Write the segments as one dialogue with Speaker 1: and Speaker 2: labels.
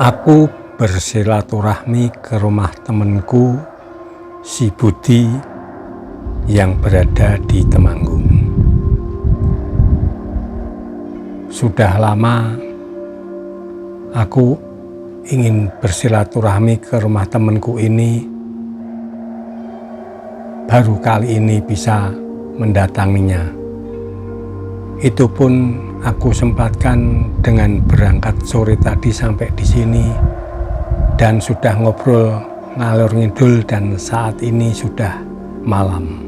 Speaker 1: Aku bersilaturahmi ke rumah temanku si Budi yang berada di Temanggung. Sudah lama aku ingin bersilaturahmi ke rumah temanku ini, baru kali ini bisa mendatanginya. Itu pun aku sempatkan dengan berangkat sore tadi sampai di sini dan sudah ngobrol ngalor ngidul dan saat ini sudah malam.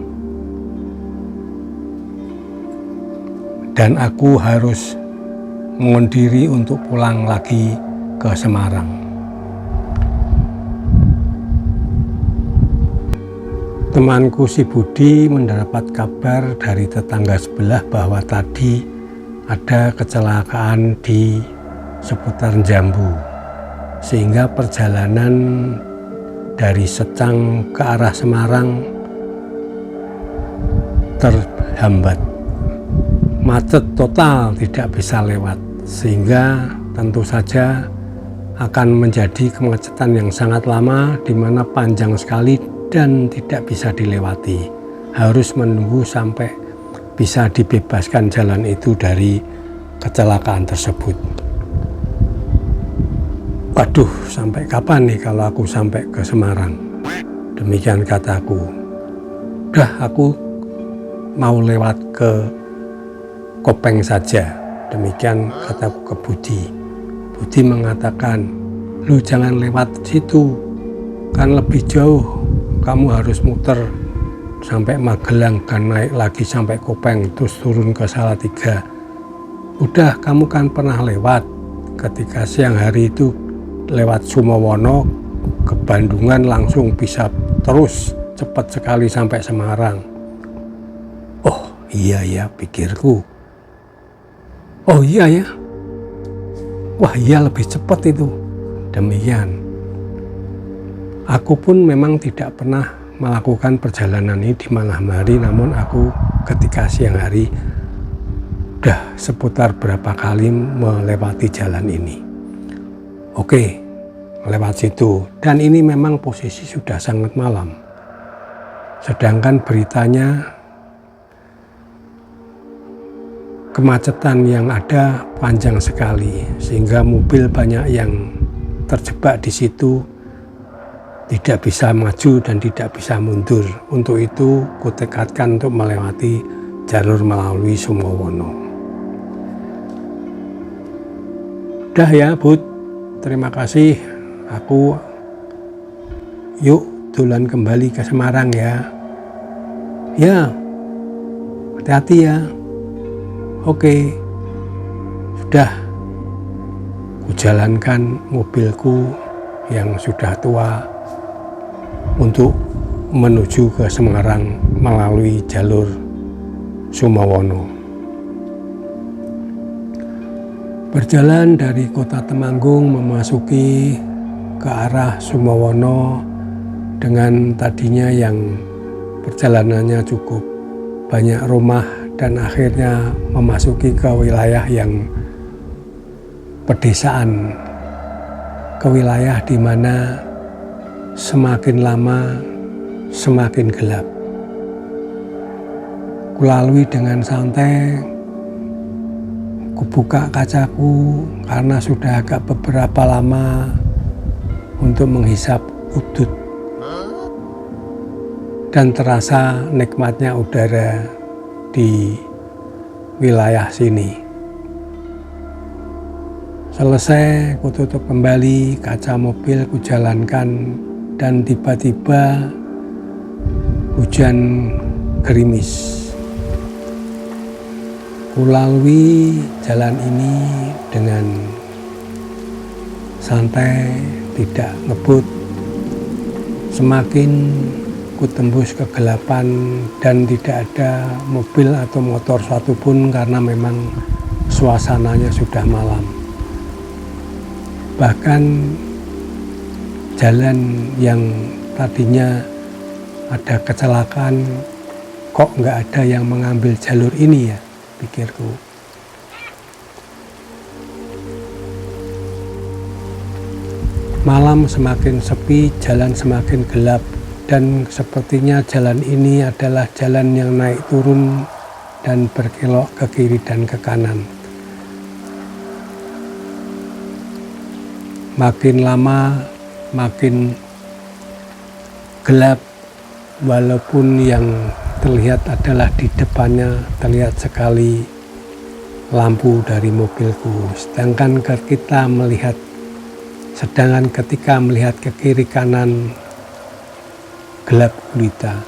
Speaker 1: Dan aku harus mengundiri untuk pulang lagi ke Semarang. Temanku si Budi mendapat kabar dari tetangga sebelah bahwa tadi ada kecelakaan di seputar Jambu, sehingga perjalanan dari Secang ke arah Semarang terhambat, macet total, tidak bisa lewat, sehingga tentu saja akan menjadi kemacetan yang sangat lama, di mana panjang sekali dan tidak bisa dilewati. Harus menunggu sampai bisa dibebaskan jalan itu dari kecelakaan tersebut. Waduh, sampai kapan nih kalau aku sampai ke Semarang? Demikian kataku. Udah, aku mau lewat ke Kopeng saja. Demikian kataku ke Budi. Budi mengatakan, lu jangan lewat situ, kan lebih jauh. Kamu harus muter sampai Magelang dan naik lagi sampai Kopeng, terus turun ke Salatiga. Udah, kamu kan pernah lewat ketika siang hari itu, lewat Sumowono ke Bandungan langsung bisa terus cepat sekali sampai Semarang. Oh iya ya, pikirku. Oh iya ya, wah iya lebih cepat itu. Demikian. Aku pun memang tidak pernah melakukan perjalanan ini di malam hari, namun aku ketika siang hari udah seputar berapa kali melewati jalan ini. Oke, lewat situ, dan ini memang posisi sudah sangat malam. Sedangkan beritanya kemacetan yang ada panjang sekali, sehingga mobil banyak yang terjebak di situ, tidak bisa maju dan tidak bisa mundur. Untuk itu kutekadkan untuk melewati jalur melalui Sumowono. Udah ya Bud, terima kasih. Aku yuk dolan kembali ke Semarang ya. Ya, hati-hati ya. Oke, sudah kujalankan mobilku yang sudah tua untuk menuju ke Semarang melalui jalur Sumowono. Berjalan dari kota Temanggung memasuki ke arah Sumowono dengan tadinya yang perjalanannya cukup banyak rumah dan akhirnya memasuki ke wilayah yang pedesaan, ke wilayah di mana semakin lama semakin gelap. Kulalui dengan santai, kubuka kacaku karena sudah agak beberapa lama untuk menghisap udut. dan terasa nikmatnya udara di wilayah sini. Selesai, ku tutup kembali kaca mobil, ku jalankan, dan tiba-tiba hujan gerimis. Ku lalui jalan ini dengan santai, tidak ngebut. Semakin ku tembus kegelapan dan tidak ada mobil atau motor satupun karena memang suasananya sudah malam. Bahkan jalan yang tadinya ada kecelakaan, kok nggak ada yang mengambil jalur ini ya, pikirku. Malam semakin sepi, jalan semakin gelap, dan sepertinya jalan ini adalah jalan yang naik turun dan berkelok ke kiri dan ke kanan. Makin lama makin gelap, walaupun yang terlihat adalah di depannya terlihat sekali lampu dari mobilku. Sedangkan ketika melihat ke kiri kanan gelap gulita.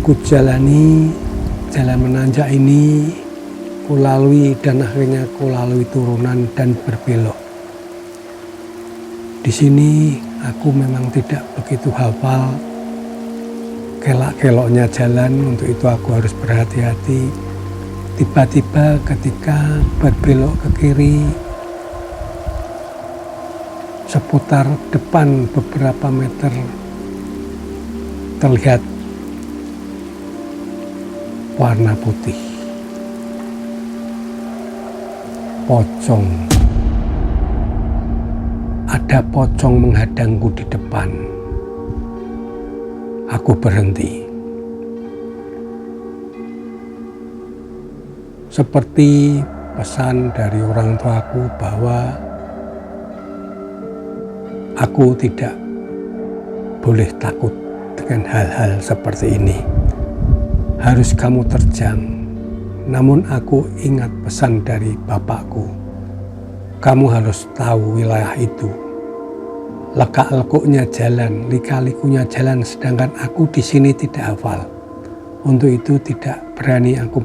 Speaker 1: Ku jalani jalan menanjak ini, ku lalui dan akhirnya ku lalui turunan dan berbelok. Di sini aku memang tidak begitu hafal kelak-keloknya jalan, untuk itu aku harus berhati-hati. Tiba-tiba ketika berbelok ke kiri, seputar depan beberapa meter terlihat warna putih. Pocong. Ada pocong menghadangku di depan. Aku berhenti. Seperti pesan dari orang tuaku bahwa aku tidak boleh takut dengan hal-hal seperti ini. Harus kamu terjang. Namun aku ingat pesan dari bapakku. Kamu harus tahu wilayah itu. Lekak-lekuknya jalan, lika-likunya jalan, sedangkan aku di sini tidak hafal. Untuk itu tidak berani aku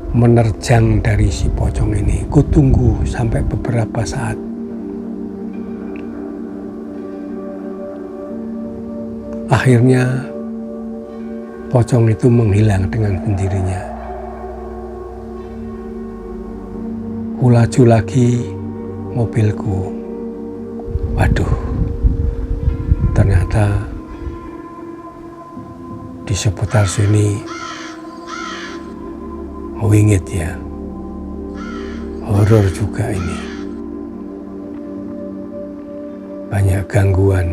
Speaker 1: menerjang dari si pocong ini. Ku tunggu sampai beberapa saat. Akhirnya pocong itu menghilang dengan sendirinya. Ku laju lagi mobilku. Waduh, ternyata di seputar sini wingit ya. Horor juga ini. Banyak gangguan.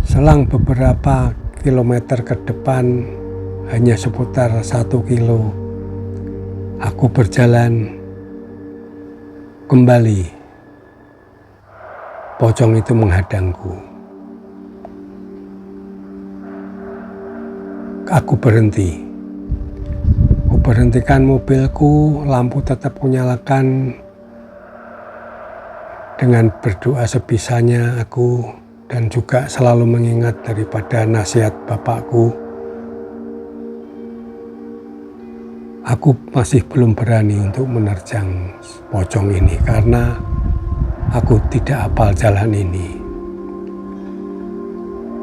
Speaker 1: Selang beberapa kilometer ke depan, hanya seputar 1 kilo, aku berjalan kembali. Pocong itu menghadangku. Aku berhenti. Ku berhentikan mobilku, lampu tetap kunyalakan. Dengan berdoa sebisanya aku, dan juga selalu mengingat daripada nasihat bapakku. Aku masih belum berani untuk menerjang pocong ini karena aku tidak hafal jalan ini.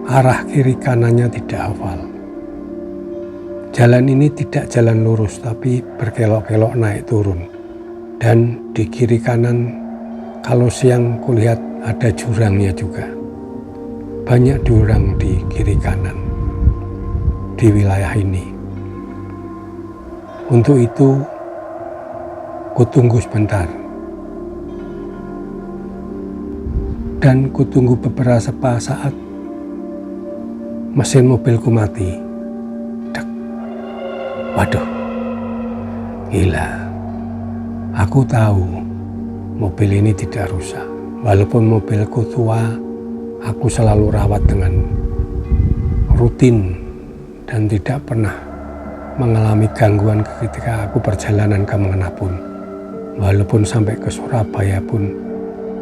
Speaker 1: Arah kiri kanannya tidak hafal. Jalan ini tidak jalan lurus tapi berkelok-kelok naik turun. Dan di kiri kanan kalau siang kulihat ada jurangnya juga. Banyak jurang di kiri kanan di wilayah ini. Untuk itu, ku tunggu sebentar. Dan ku tunggu beberapa saat, mesin mobilku mati. Dek. Waduh, gila. Aku tahu mobil ini tidak rusak. Walaupun mobilku tua, aku selalu rawat dengan rutin dan tidak pernah mengalami gangguan ketika aku perjalanan kemanapun. Walaupun sampai ke Surabaya pun,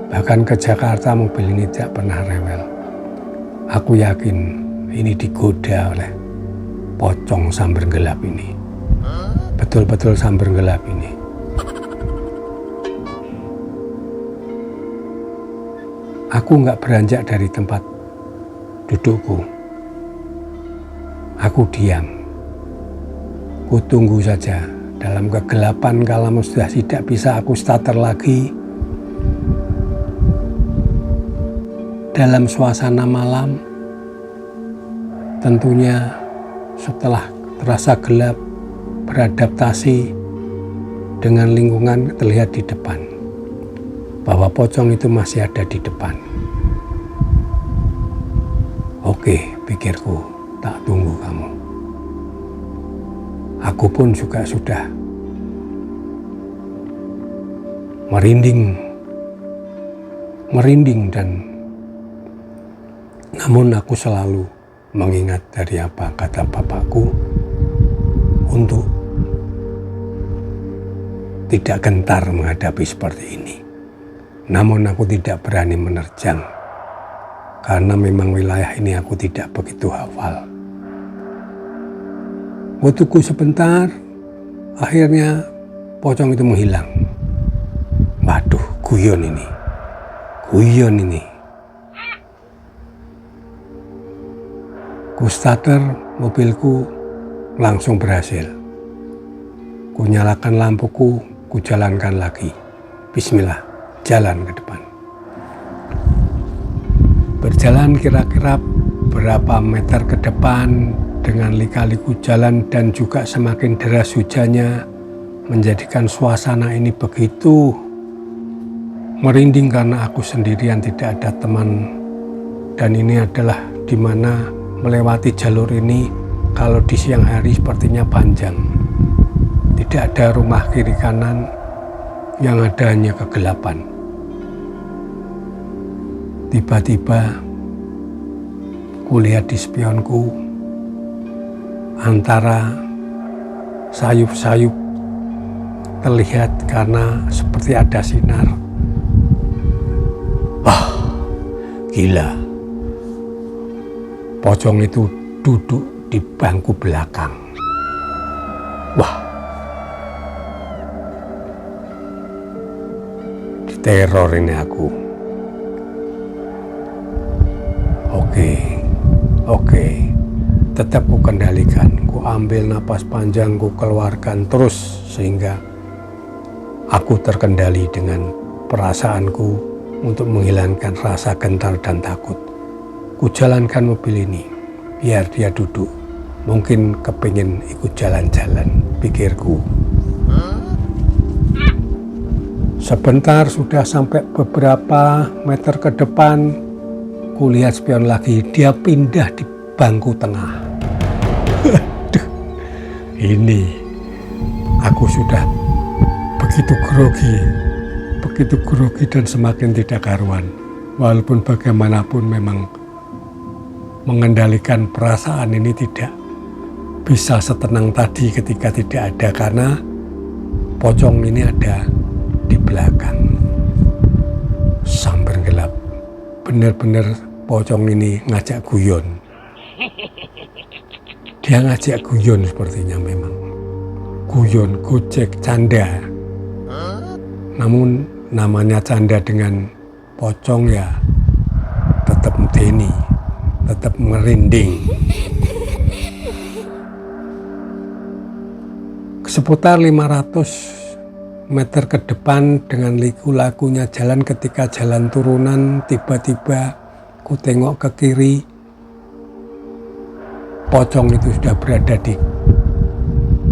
Speaker 1: bahkan ke Jakarta, mobil ini tidak pernah rewel. Aku yakin ini digoda oleh pocong sambar gelap ini. Betul-betul sambar gelap ini. Aku nggak beranjak dari tempat dudukku. Aku diam. Ku tunggu saja. Dalam kegelapan, kalau sudah tidak bisa aku starter lagi. Dalam suasana malam, tentunya setelah terasa gelap, beradaptasi dengan lingkungan terlihat di depan. Bahwa pocong itu masih ada di depan. Oke, pikirku, tak tunggu kamu. Aku pun juga sudah merinding dan namun aku selalu mengingat dari apa kata bapakku untuk tidak gentar menghadapi seperti ini. Namun aku tidak berani menerjang karena memang wilayah ini aku tidak begitu hafal. Aku tunggu sebentar, akhirnya pocong itu menghilang. Waduh, guyon ini. Ku starter mobilku, langsung berhasil. Ku nyalakan lampuku, ku jalankan lagi. Bismillah, jalan ke depan. Berjalan kira-kira berapa meter ke depan dengan lika-liku jalan dan juga semakin deras hujannya menjadikan suasana ini begitu merinding karena aku sendirian, tidak ada teman, dan ini adalah di mana melewati jalur ini kalau di siang hari sepertinya panjang. Tidak ada rumah kiri kanan, yang ada hanya kegelapan. Tiba-tiba kulihat di spionku antara sayup-sayup terlihat karena seperti ada sinar. Wah, gila. Pocong itu duduk di bangku belakang. Wah, diteror ini aku. Oke, tetap ku kendalikan. Ku ambil napas panjang, ku keluarkan terus sehingga aku terkendali dengan perasaanku untuk menghilangkan rasa gentar dan takut. Ku jalankan mobil ini, biar dia duduk. Mungkin kepingin ikut jalan-jalan, pikirku. Sebentar sudah sampai beberapa meter ke depan, ku lihat spion lagi, dia pindah di bangku tengah. Aduh, ini aku sudah begitu grogi dan semakin tidak karuan. Walaupun bagaimanapun memang mengendalikan perasaan ini tidak bisa setenang tadi ketika tidak ada, karena pocong ini ada di belakang. Sambar gelap. Benar-benar pocong ini ngajak guyon. Dia ngajak guyon sepertinya memang. Guyon, gojek, canda. Namun namanya canda dengan pocong ya tetap medeni, tetap merinding. Seputar 500 meter ke depan dengan liku-lakunya jalan, ketika jalan turunan tiba-tiba ku tengok ke kiri, pocong itu sudah berada di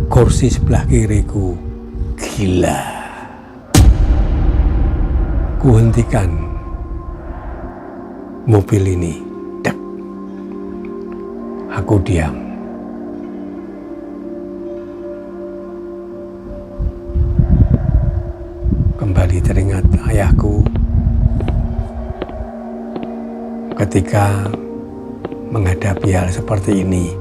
Speaker 1: kursi sebelah kiriku. Gila. Ku hentikan mobil ini. Dep. Aku diam. Kembali teringat ayahku ketika menghadapi hal seperti ini.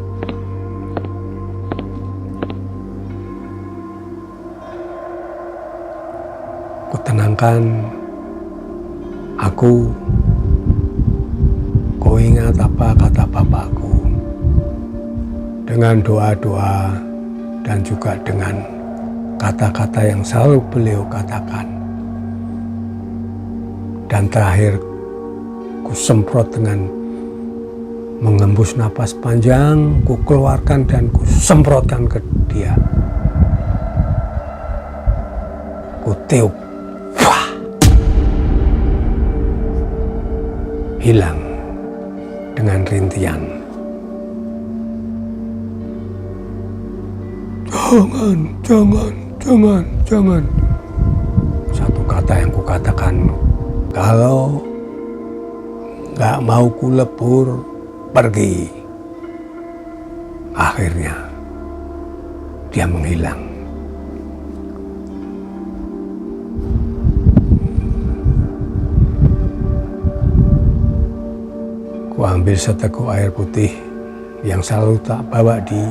Speaker 1: Kutenangkan aku, kau ingat apa kata bapakku, dengan doa-doa dan juga dengan kata-kata yang selalu beliau katakan. Dan terakhir ku semprot dengan mengembus napas panjang, ku keluarkan dan ku semprotkan ke dia. Ku tiup, wah, hilang dengan rintian. Jangan. Satu kata yang kukatakan, kalau gak mau ku lebur, pergi. Akhirnya dia menghilang. Ku ambil seteguk air putih yang selalu tak bawa di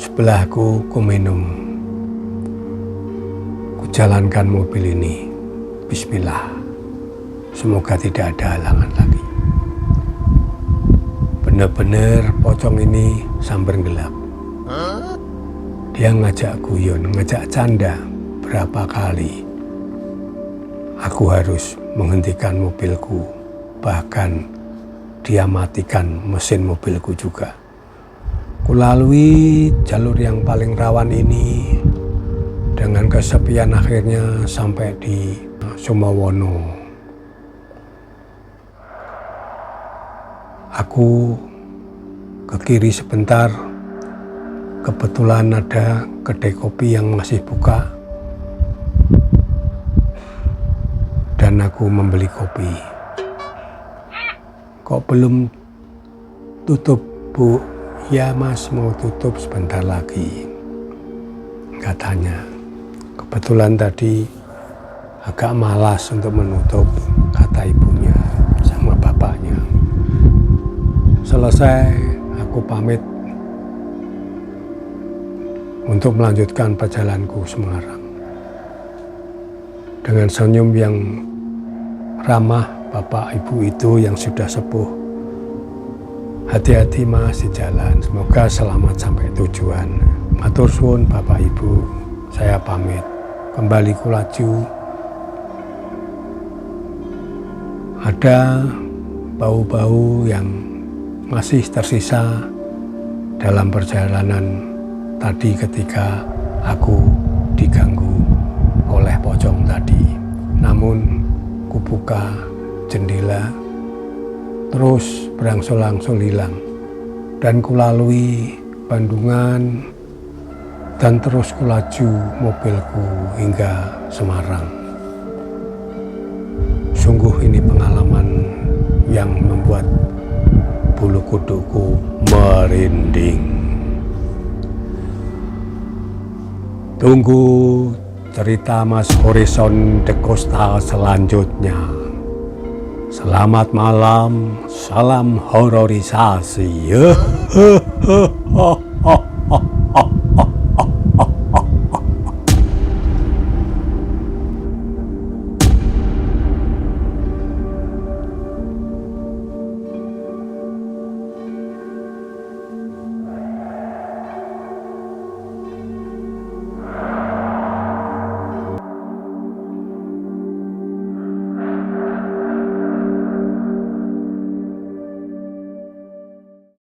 Speaker 1: sebelahku, ku minum. Ku jalankan mobil ini. Bismillah. Semoga tidak ada halangan lagi. Benar-benar pocong ini sambar gelap. Dia ngajak guyon, ngajak canda berapa kali. Aku harus menghentikan mobilku. Bahkan dia matikan mesin mobilku juga. Kulalui jalur yang paling rawan ini dengan kesepian, akhirnya sampai di Sumawono. Aku ke kiri sebentar, kebetulan ada kedai kopi yang masih buka dan aku membeli kopi. Kok belum tutup, Bu? Ya Mas, mau tutup sebentar lagi, katanya. Kebetulan tadi agak malas untuk menutup, kata ibunya sama bapaknya. Selesai, aku pamit untuk melanjutkan perjalananku Semarang. Dengan senyum yang ramah bapak ibu itu yang sudah sepuh. Hati-hati Mas di jalan, semoga selamat sampai tujuan. Matur suwun bapak ibu, saya pamit. Kembali ku laju. Ada bau-bau yang masih tersisa dalam perjalanan tadi ketika aku diganggu oleh pocong tadi. Namun ku buka jendela, terus berangsur-angsur hilang, dan kulalui Bandungan dan terus kulaju mobilku hingga Semarang. Sungguh ini pengalaman yang membuat bulu kuduku merinding. Tunggu cerita Mas Horizon de Costa selanjutnya. Selamat malam, salam hororisasi.